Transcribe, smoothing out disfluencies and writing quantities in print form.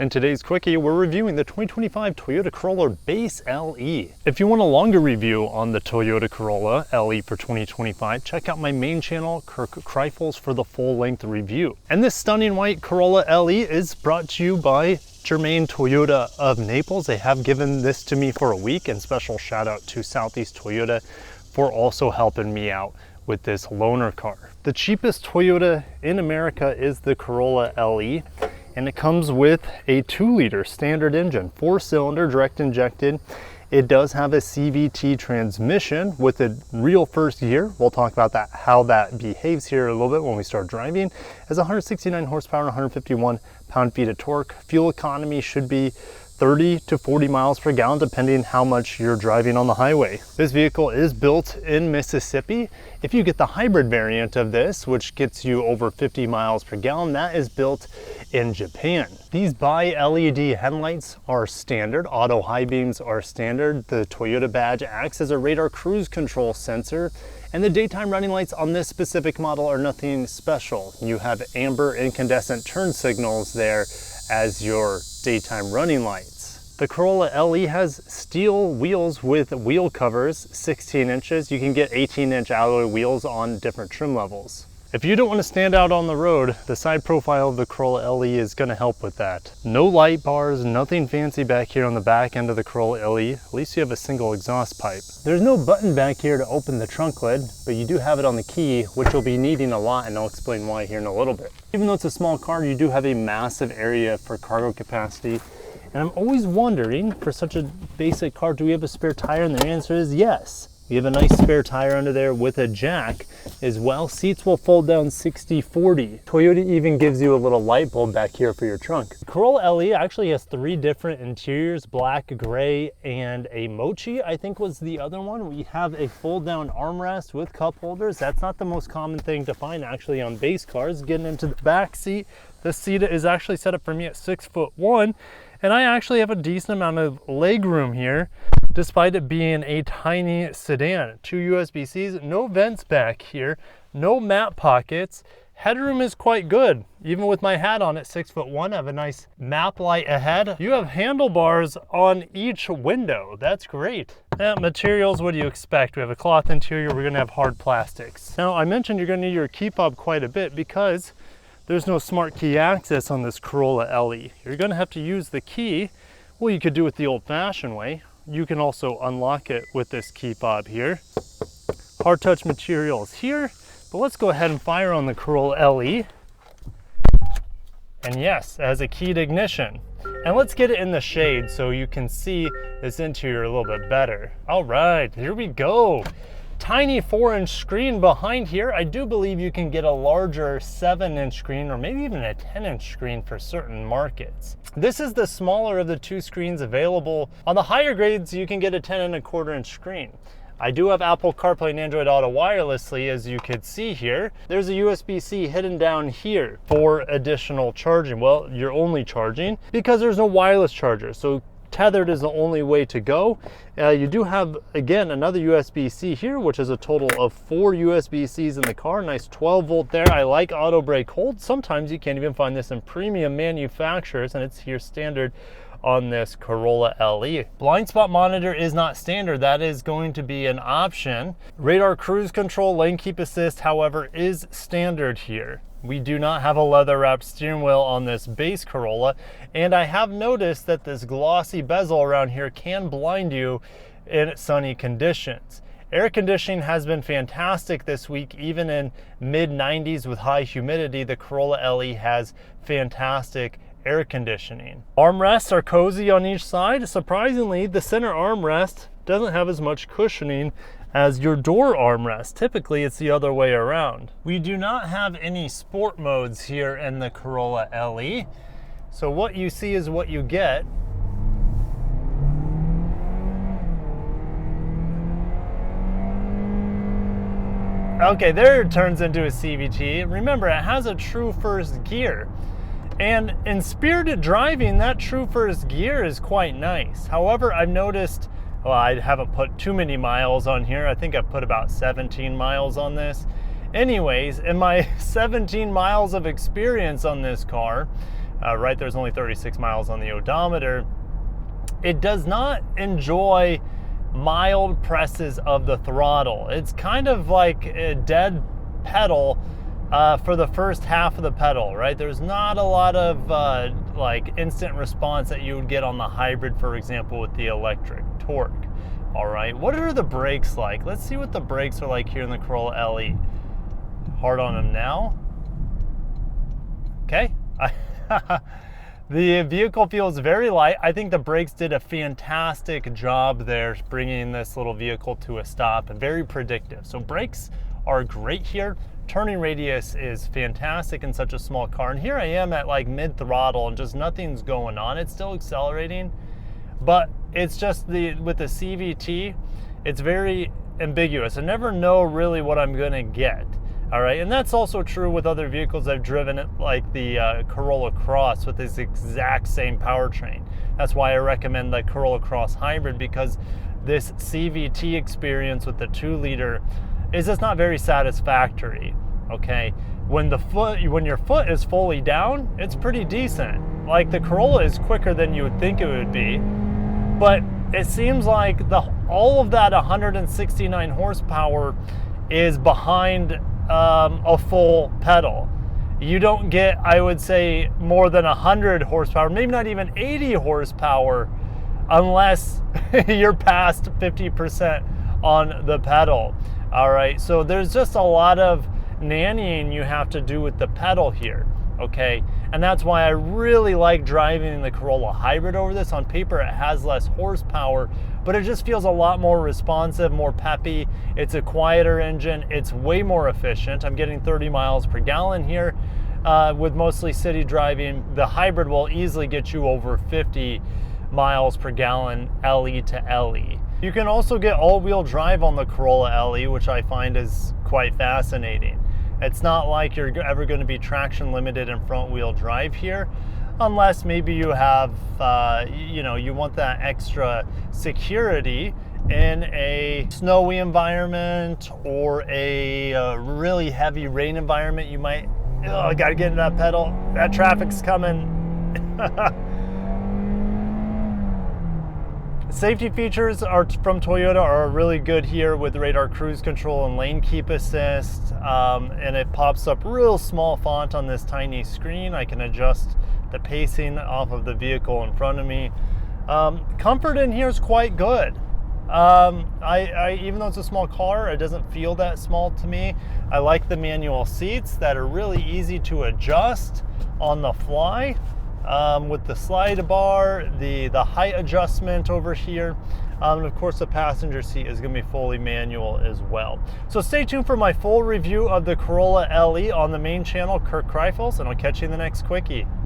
In today's Quickie, we're reviewing the 2025 Toyota Corolla Base LE. If you want a longer review on the Toyota Corolla LE for 2025, check out my main channel, Kirk Kreifels, for the full-length review. And this stunning white Corolla LE is brought to you by Germain Toyota of Naples. They have given this to me for a week, and special shout out to Southeast Toyota for also helping me out with this loaner car. The cheapest Toyota in America is the Corolla LE. And it comes with a 2-liter standard engine, 4-cylinder direct injected. It does have a CVT transmission with a real first gear. We'll talk about that, how that behaves here a little bit when we start driving. It has 169 horsepower and 151 pound-feet of torque. Fuel economy should be 30 to 40 miles per gallon, depending how much you're driving on the highway. This vehicle is built in Mississippi. If you get the hybrid variant of this, which gets you over 50 miles per gallon, that is built in Japan. These bi-LED headlights are standard. Auto high beams are standard. The Toyota badge acts as a radar cruise control sensor, and the daytime running lights on this specific model are nothing special. You have amber incandescent turn signals there as your daytime running lights. The Corolla LE has steel wheels with wheel covers, 16 inches. You can get 18-inch alloy wheels on different trim levels. If you don't want to stand out on the road, the side profile of the Corolla LE is going to help with that. No light bars, nothing fancy back here on the back end of the Corolla LE. At least you have a single exhaust pipe. There's no button back here to open the trunk lid, but you do have it on the key, which you'll be needing a lot, and I'll explain why here in a little bit. Even though it's a small car, you do have a massive area for cargo capacity. And I'm always wondering, for such a basic car, do we have a spare tire? And the answer is yes. We have a nice spare tire under there with a jack as well. Seats will fold down 60/40. Toyota even gives you a little light bulb back here for your trunk. Corolla LE actually has 3 different interiors, black, gray, and a mochi, I think was the other one. We have a fold down armrest with cup holders. That's not the most common thing to find actually on base cars. Getting into the back seat, the seat is actually set up for me at 6'1", and I actually have a decent amount of leg room here, despite it being a tiny sedan. 2 USB-Cs, no vents back here, no map pockets. Headroom is quite good. Even with my hat on at 6'1", I have a nice map light ahead. You have handlebars on each window. That's great. Materials, what do you expect? We have a cloth interior, we're gonna have hard plastics. Now, I mentioned you're gonna need your key fob quite a bit because there's no smart key access on this Corolla LE. You're gonna have to use the key. Well, you could do it the old-fashioned way. You can also unlock it with this key fob here. Hard touch materials here, but let's go ahead and fire on the Corolla LE. And yes, it has a keyed ignition. And let's get it in the shade so you can see this interior a little bit better. All right, here we go. Tiny 4-inch screen behind here. I do believe you can get a larger 7-inch screen or maybe even a 10-inch screen for certain markets. This is the smaller of the 2 screens available. On the higher grades, you can get a 10.25-inch screen. I do have Apple CarPlay and Android Auto wirelessly, as you could see here. There's a USB-C hidden down here for additional charging. Well, you're only charging because there's no wireless charger. So tethered is the only way to go. You do have, again, another USB-C here, which is a total of 4 USB-Cs in the car. Nice 12-volt there. I like auto brake hold. Sometimes you can't even find this in premium manufacturers, and it's here standard on this Corolla LE. Blind spot monitor is not standard. That is going to be an option. Radar cruise control, lane keep assist, however, is standard here. We do not have a leather wrapped steering wheel on this base Corolla, and I have noticed that this glossy bezel around here can blind you in sunny conditions. Air conditioning has been fantastic this week. Even in mid-90s with high humidity, the Corolla LE has fantastic air conditioning. Armrests are cozy on each side. Surprisingly, the center armrest doesn't have as much cushioning as your door armrest. Typically, it's the other way around. We do not have any sport modes here in the Corolla LE. So what you see is what you get. Okay, there it turns into a CVT. Remember, it has a true first gear. And in spirited driving, that true first gear is quite nice. However, I've noticed, well, I haven't put too many miles on here. I think I've put about 17 miles on this. Anyways, in my 17 miles of experience on this car, right there's only 36 miles on the odometer. It does not enjoy mild presses of the throttle. It's kind of like a dead pedal for the first half of the pedal, right? There's not a lot of like instant response that you would get on the hybrid, for example, with the electric torque. All right, what are the brakes like? Let's see what the brakes are like here in the Corolla LE. Hard on them now. Okay. The vehicle feels very light. I think the brakes did a fantastic job there bringing this little vehicle to a stop, and very predictive. So brakes are great here. Turning radius is fantastic in such a small car. And here I am at like mid throttle and just nothing's going on. It's still accelerating, but it's just with the CVT, it's very ambiguous. I never know really what I'm gonna get. All right, and that's also true with other vehicles I've driven, like the Corolla Cross with this exact same powertrain. That's why I recommend the Corolla Cross Hybrid, because this CVT experience with the 2-liter is just not very satisfactory. Okay, when your foot is fully down, it's pretty decent. Like the Corolla is quicker than you would think it would be, but it seems like all of that 169 horsepower is behind a full pedal. You don't get, I would say, more than 100 horsepower, maybe not even 80 horsepower, unless you're past 50% on the pedal. All right, so there's just a lot of nannying you have to do with the pedal here, okay? And that's why I really like driving the Corolla Hybrid over this. On paper, it has less horsepower, but it just feels a lot more responsive, more peppy. It's a quieter engine. It's way more efficient. I'm getting 30 miles per gallon here. With mostly city driving, the Hybrid will easily get you over 50 miles per gallon LE to LE. You can also get all-wheel drive on the Corolla LE, which I find is quite fascinating. It's not like you're ever going to be traction limited in front-wheel drive here, unless maybe you have, you want that extra security in a snowy environment or a really heavy rain environment. You might, I got to get into that pedal. That traffic's coming. Safety features from Toyota are really good here with radar cruise control and lane keep assist, and it pops up real small font on this tiny screen. I can adjust the pacing off of the vehicle in front of me. Comfort in here is quite good. Even though it's a small car, it doesn't feel that small to me. I like the manual seats that are really easy to adjust on the fly. With the slide bar, the height adjustment over here, and of course the passenger seat is going to be fully manual as well. So stay tuned for my full review of the Corolla LE on the main channel, Kirk Kreifels, and I'll catch you in the next quickie.